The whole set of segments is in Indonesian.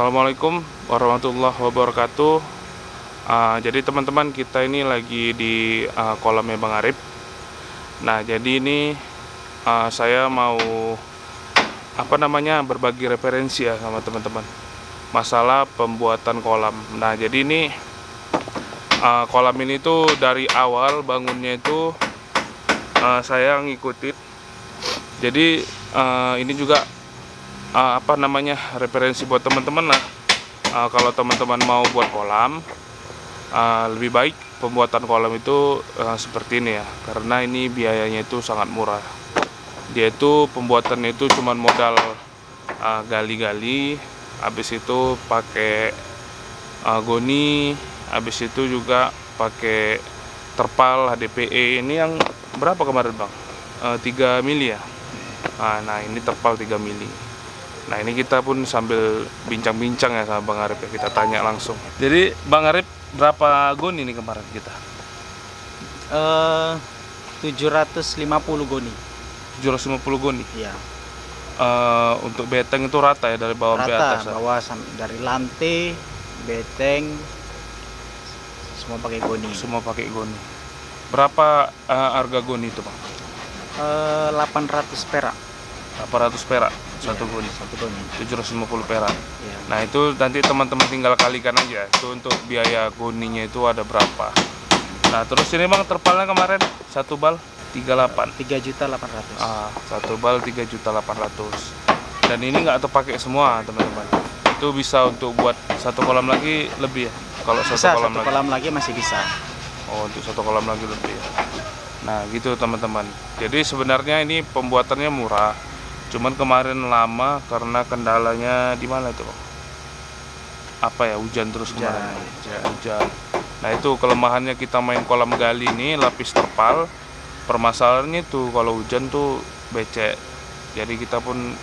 Assalamualaikum warahmatullahi wabarakatuh. Jadi teman-teman, kita ini lagi di kolamnya Bang Arif. Nah, jadi ini saya mau berbagi referensi ya sama teman-teman masalah pembuatan kolam. Nah, jadi ini kolam ini tuh dari awal bangunnya itu saya ngikutin. Jadi ini juga referensi buat teman-teman lah. Kalau teman-teman mau buat kolam, lebih baik pembuatan kolam itu seperti ini ya, karena ini biayanya itu sangat murah. Dia itu pembuatannya itu cuman modal gali-gali, habis itu pakai goni, habis itu juga pakai terpal HDPE. Ini yang berapa kemarin Bang? 3 mili ya. Nah ini terpal 3 mili. Nah ini kita pun sambil bincang-bincang ya sama Bang Arif ya, kita tanya langsung. Jadi Bang Arif, berapa goni ini kemarin kita? 750 goni. 750 goni? Iya. Untuk beteng itu rata ya, dari bawah sampai atas? Rata, bawah dari lantai, beteng, semua pakai goni. Semua pakai goni. Berapa harga goni itu Bang? 800 perak. 800 perak satu Iya, goni. satu goni. 750 perak. Iya. Nah itu nanti teman-teman tinggal kalikan aja itu untuk biaya goninya itu ada berapa. Nah terus ini Bang, terpalnya kemarin satu bal 38. 3.800.000. Satu bal 3.800.000. Dan ini nggak terpakai semua teman-teman. Itu bisa untuk buat satu kolam lagi lebih ya. Kalau Bisa, satu kolam satu lagi. kolam lagi masih bisa. Oh, untuk satu kolam lagi lebih ya. Nah gitu teman-teman. Jadi sebenarnya ini pembuatannya murah. Cuman kemarin lama karena kendalanya di mana itu Bang? Apa ya, hujan terus kemarin. Hujan. Nah itu kelemahannya kita main kolam gali ini, lapis terpal. Permasalahannya itu kalau hujan tuh becek. Jadi kita pun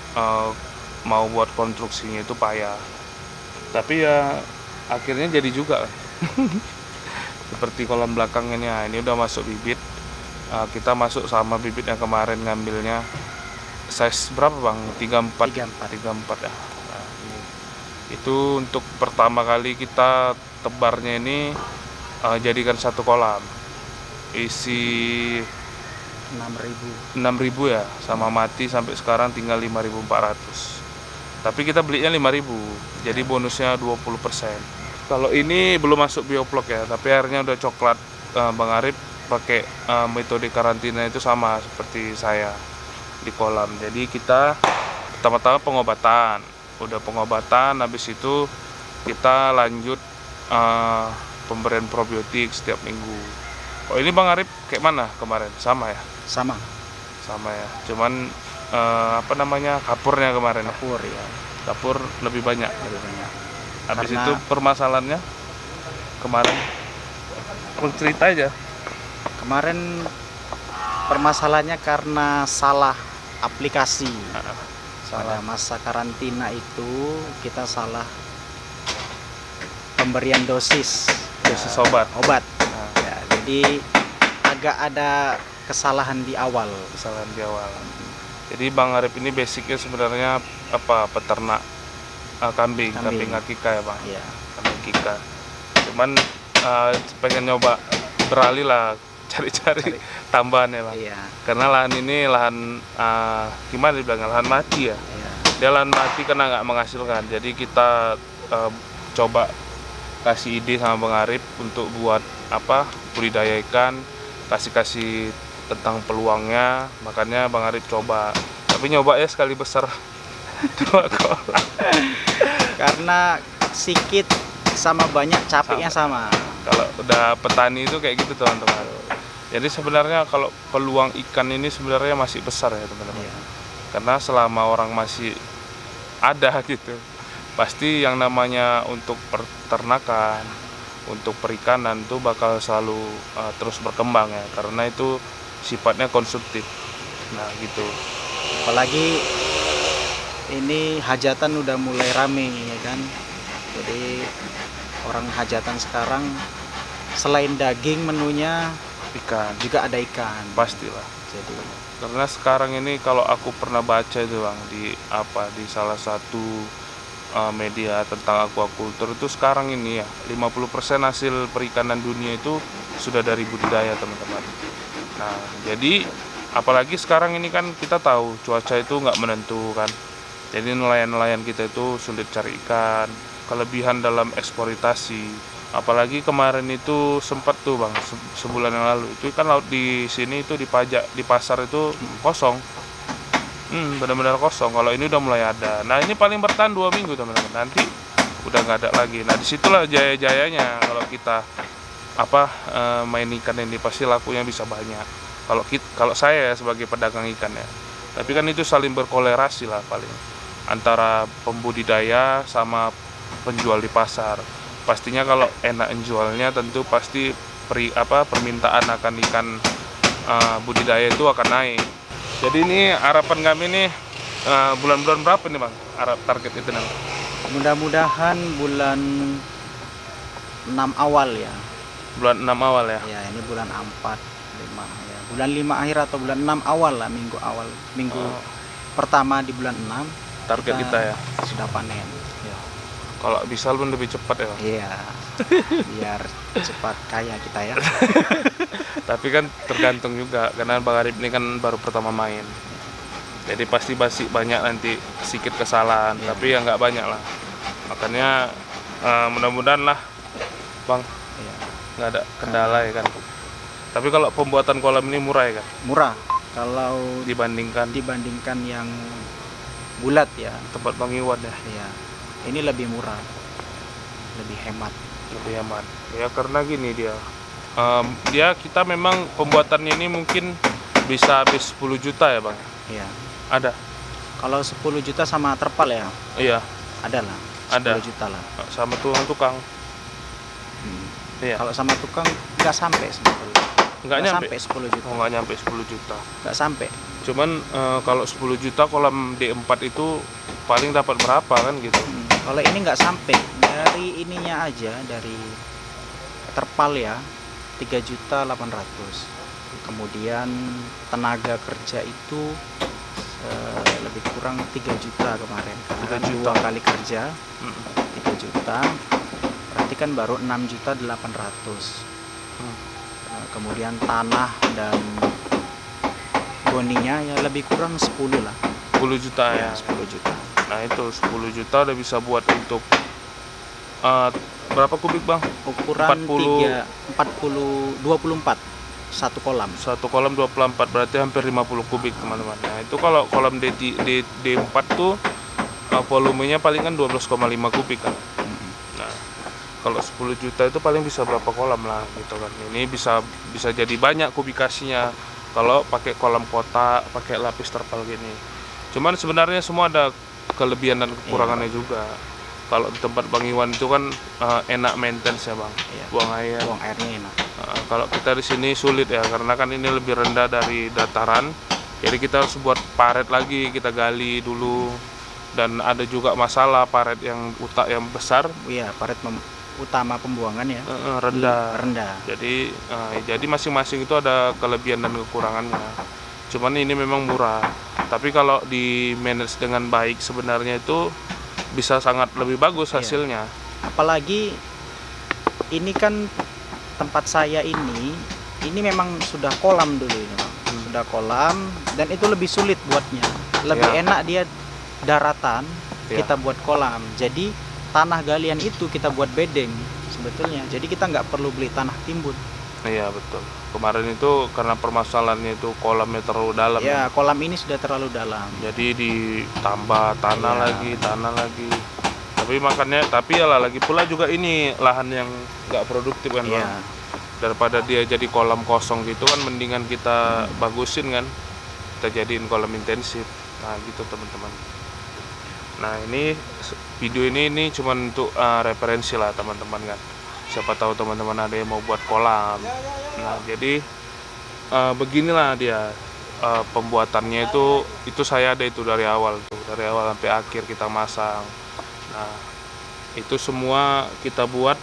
mau buat konstruksinya itu payah. Tapi ya akhirnya jadi juga. Seperti kolam belakang ini, ini udah masuk bibit. Kita masuk sama bibit yang kemarin ngambilnya. Size berapa Bang? 34 ya. Nah, ini. Itu untuk pertama kali kita tebarnya ini jadikan satu kolam. Isi 6.000. 6.000 ya, sama mati sampai sekarang tinggal 5.400. Tapi kita belinya 5.000. Jadi bonusnya 20%. Kalau ini belum masuk bioflok ya, tapi airnya udah coklat. Bang Arif pakai metode karantina itu sama seperti saya di kolam. Jadi kita pertama-tama pengobatan, udah pengobatan, habis itu kita lanjut pemberian probiotik setiap minggu. Oh ini Bang Arif kayak mana kemarin? Sama ya? Sama Ya, cuman kapurnya kemarin ya? kapur ya. Kapur lebih banyak. Habis Karena itu permasalahannya kemarin, cerita aja. kemarin permasalahannya karena salah aplikasi. Pada masa karantina itu kita salah pemberian dosis obat. Ya, jadi agak ada kesalahan di awal. Jadi Bang Arif ini basicnya sebenarnya peternak kambing akika ya Bang. Iya. Kambing akika. Cuman pengen nyoba beralih lah, cari tambahan ya Bang. Iya. Karena lahan ini lahan gimana dibilang, lahan mati ya. Iya. Dia lahan mati karena nggak menghasilkan. Jadi kita coba kasih ide sama Bang Arif untuk buat budidaya ikan, kasih tentang peluangnya. Makanya Bang Arif coba. Tapi nyoba ya sekali besar 2 kolam. Karena sedikit sama banyak capeknya sama. Kalau udah petani itu kayak gitu teman-teman. Jadi sebenarnya kalau peluang ikan ini sebenarnya masih besar ya teman-teman. Iya. Karena selama orang masih ada gitu, pasti yang namanya untuk peternakan, untuk perikanan itu bakal selalu terus berkembang ya, karena itu sifatnya konsumtif. Nah gitu. Apalagi ini hajatan udah mulai rame ya kan. Jadi orang hajatan sekarang selain daging menunya Ikan juga ada ikan. pastilah. Jadi Karena sekarang ini kalau aku pernah baca itu Bang, di salah satu media tentang aquaculture itu sekarang ini ya 50% hasil perikanan dunia itu sudah dari budidaya teman-teman. Nah jadi apalagi sekarang ini kan kita tahu cuaca itu nggak menentu kan, jadi nelayan-nelayan kita itu sulit cari ikan, kelebihan dalam eksploitasi. Apalagi kemarin itu sempat tuh bang, sebulan yang lalu itu kan laut di sini itu dipajak di pasar itu kosong. Benar-benar kosong. Kalau ini udah mulai ada. Nah ini paling bertahan 2 minggu teman-teman. Nanti udah nggak ada lagi. Nah disitulah jaya-jayanya kalau kita main ikan ini pasti lakunya bisa banyak. Kalau saya sebagai pedagang ikan ya. Tapi kan itu saling berkolerasi lah paling antara pembudidaya sama penjual di pasar. Pastinya kalau enak jualnya tentu pasti permintaan akan ikan budidaya itu akan naik. Jadi ini harapan kami nih bulan-bulan berapa nih bang? Target itu nanti? Mudah-mudahan bulan 6 awal ya. Bulan 6 awal ya? Ya ini bulan 4, 5 ya. Bulan 5 akhir atau bulan 6 awal lah, minggu pertama di bulan 6. Target kita ya? Sudah panen. Ya. Kalau bisa lebih cepat ya bang? Iya. Biar cepat kaya kita ya. Tapi kan tergantung juga karena Bang Arif ini kan baru pertama main, jadi pasti banyak nanti sedikit kesalahan, tapi ya nggak banyak lah. Makanya mudah-mudahan lah bang, nggak ada kendala ya kan. Tapi kalau pembuatan kolam ini murah ya kan? Murah kalau dibandingkan yang bulat ya, tempat Bang Iwan ya. Iya. Ini lebih murah, lebih hemat ya, karena gini dia kita memang pembuatannya ini mungkin bisa habis 10 juta ya bang. Iya. Ada kalau 10 juta sama terpal ya? Iya, ada lah, 10 juta lah sama tukang. Iya. Kalau sama tukang nggak sampai sebetulnya, nggak sampai 10 juta. Nggak nyampe 10 juta, nggak sampai. Cuman kalau 10 juta kolam D4 itu paling dapat berapa kan gitu. Kalau ini nggak sampai, dari ininya aja, dari terpal ya 3.800.000. Kemudian tenaga kerja itu lebih kurang 3 juta kemarin, karena 3 juta. 2 kali kerja 3 juta, berarti kan baru 6.800.000. Kemudian tanah dan boninya ya lebih kurang 10 lah, 10 juta ya. 10 juta. Nah itu 10 juta udah bisa buat untuk berapa kubik bang? Ukuran 24 satu kolam. Satu kolam 24, berarti hampir 50 kubik teman-teman. Nah itu kalau kolam D4 tuh volumenya paling kan 12,5 kubik kan. Nah kalau 10 juta itu paling bisa berapa kolam lah gitu kan. Ini bisa jadi banyak kubikasinya kalau pakai kolam kotak, pakai lapis terpal gini. Cuman sebenarnya semua ada kelebihan dan kekurangannya juga. Kalau di tempat Bang Iwan itu kan enak maintenance ya bang, buang airnya enak. Kalau kita di sini sulit ya, karena kan ini lebih rendah dari dataran, jadi kita harus buat paret lagi, kita gali dulu, dan ada juga masalah paret yang besar. Iya, paret utama pembuangan ya rendah. Jadi masing-masing itu ada kelebihan dan kekurangannya. Cuman ini memang murah, tapi kalau di manage dengan baik sebenarnya itu bisa sangat lebih bagus hasilnya. Apalagi ini kan tempat saya ini memang sudah kolam dulu ini bang. Sudah kolam, dan itu lebih sulit buatnya. Lebih enak dia daratan, kita buat kolam. Jadi tanah galian itu kita buat bedeng sebetulnya. Jadi kita nggak perlu beli tanah timbun. Iya betul. Kemarin itu karena permasalahannya itu kolamnya terlalu dalam. Ya, kolam ini sudah terlalu dalam. Jadi ditambah tanah lagi. Tapi ya lagi pula juga ini lahan yang nggak produktif kan bang. Daripada dia jadi kolam kosong gitu kan, mendingan kita bagusin kan. Kita jadiin kolam intensif. Nah gitu teman-teman. Nah ini video ini cuma untuk referensi lah teman-teman kan. Siapa tahu teman-teman ada yang mau buat kolam. Nah jadi beginilah dia pembuatannya itu saya ada itu dari awal sampai akhir kita masang. Nah itu semua kita buat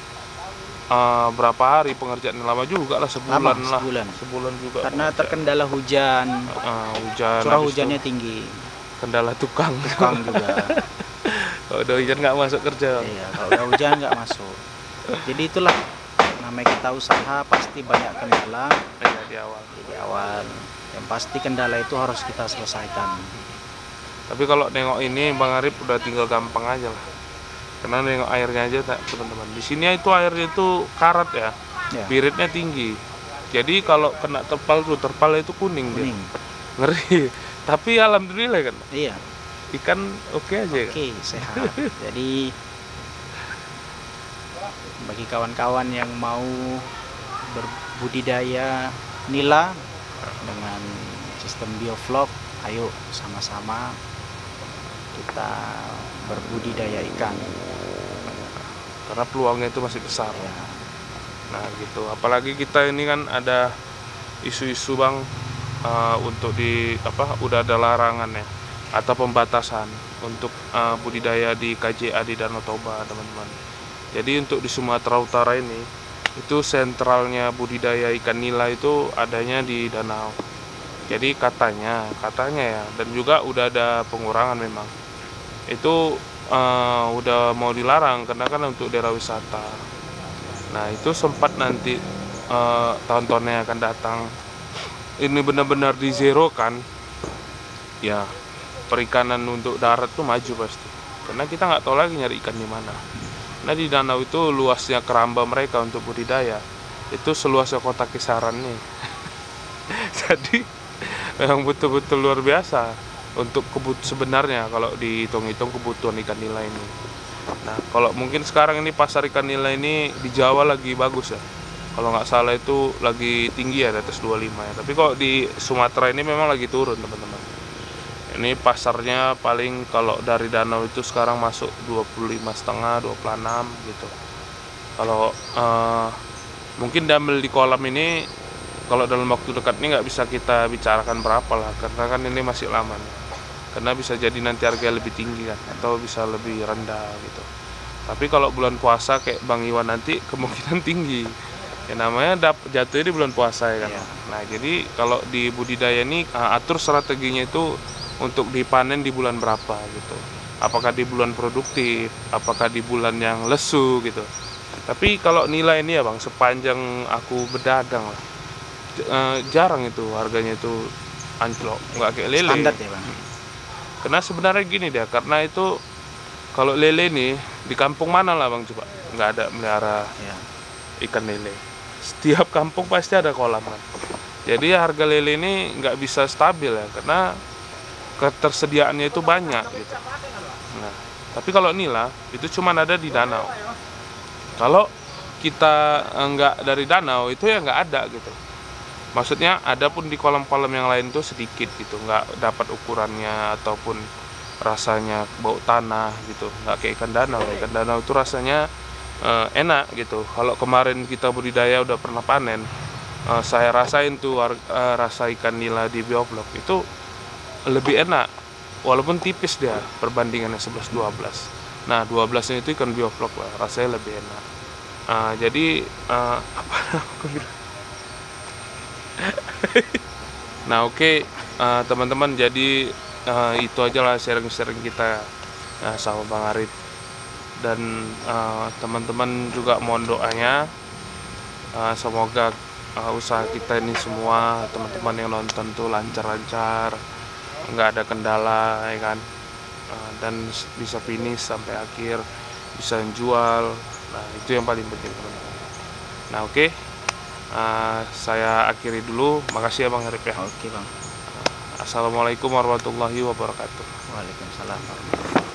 berapa hari pengerjaan, lama juga lah, sebulan juga karena terkendala hujan hujan, curah hujannya tinggi, kendala tukang juga. Kalau udah hujan nggak masuk kerja. Iya, kalau udah hujan nggak masuk. Jadi itulah namanya kita usaha pasti banyak kendala Iya, di awal. di awal. Yang pasti kendala itu harus kita selesaikan. Tapi kalau nengok ini Bang Arif udah tinggal gampang aja lah. Karena nengok airnya aja teman-teman. Di sini itu airnya itu karat ya. Ya, Biritnya tinggi. Jadi kalau kena terpal itu kuning dia. kuning. Ngeri. Tapi alhamdulillah kan Iya, ikan oke aja kan. oke, sehat. Jadi bagi kawan-kawan yang mau berbudidaya nila dengan sistem bioflok, ayo sama-sama kita berbudidaya ikan. Karena peluangnya itu masih besar. Ya, Nah gitu. Apalagi kita ini kan ada isu-isu Bang, untuk udah ada larangan ya atau pembatasan untuk budidaya di KJA di Danau Toba teman-teman. Jadi untuk di Sumatera Utara ini itu sentralnya budidaya ikan nila itu adanya di danau. Jadi katanya ya, dan juga udah ada pengurangan memang. Itu udah mau dilarang karena kan untuk daerah wisata. Nah itu sempat nanti tahun-tahun yang akan datang ini benar-benar di zero kan, ya perikanan untuk darat tuh maju pasti. Karena kita nggak tahu lagi nyari ikan di mana. Nah di danau itu luasnya keramba mereka untuk budidaya itu seluasnya kota Kisaran nih. Jadi memang betul-betul luar biasa untuk sebenarnya kalau dihitung-hitung kebutuhan ikan nila ini. Nah kalau mungkin sekarang ini pasar ikan nila ini di Jawa lagi bagus ya. Kalau nggak salah itu lagi tinggi ya, di atas 25 ya. Tapi kok di Sumatera ini memang lagi turun teman-teman. Ini pasarnya paling kalau dari danau itu sekarang masuk 25,5, 26 gitu. Kalau mungkin damel di kolam ini kalau dalam waktu dekat ini nggak bisa kita bicarakan berapa lah, karena kan ini masih lama nih. Karena bisa jadi nanti harga lebih tinggi kan, atau bisa lebih rendah gitu. Tapi kalau bulan puasa kayak Bang Iwan nanti kemungkinan tinggi. Ya namanya jatuhnya di bulan puasa ya kan. Iya. Nah jadi kalau di budidaya ini atur strateginya itu untuk dipanen di bulan berapa gitu. Apakah di bulan produktif, apakah di bulan yang lesu gitu. Tapi kalau nilai ini ya Bang, sepanjang aku berdagang lah, jarang itu harganya itu anjlok, nggak kayak lele. standar ya Bang. Karena sebenarnya gini deh, karena itu kalau lele nih di kampung mana lah Bang coba nggak ada melihara Ya, ikan lele. Setiap kampung pasti ada kolam kan. Jadi harga lele ini nggak bisa stabil ya, karena ketersediaannya itu banyak gitu. Nah, tapi kalau nila itu cuma ada di danau. Kalau kita nggak dari danau itu ya nggak ada gitu. Maksudnya ada pun di kolam-kolam yang lain tuh sedikit gitu, nggak dapat ukurannya ataupun rasanya bau tanah gitu, nggak kayak ikan danau. Ikan danau itu rasanya enak gitu. Kalau kemarin kita budidaya udah pernah panen, saya rasain tuh rasa ikan nila di bioflok itu lebih enak, walaupun tipis dia perbandingannya 11-12. Nah 12 itu ikan bioflok lah, rasanya lebih enak. Jadi apa aku bilang? Nah oke, teman-teman, jadi itu aja lah sharing-sharing kita sama Bang Arif. Dan teman-teman juga mohon doanya, semoga usaha kita ini semua, teman-teman yang nonton tuh lancar-lancar, nggak ada kendala ya kan, dan bisa finish sampai akhir, bisa jual. Nah itu yang paling penting teman-teman. Nah oke, saya akhiri dulu. Makasih ya Bang Arif ya. oke Bang. Assalamualaikum warahmatullahi wabarakatuh. Waalaikumsalam.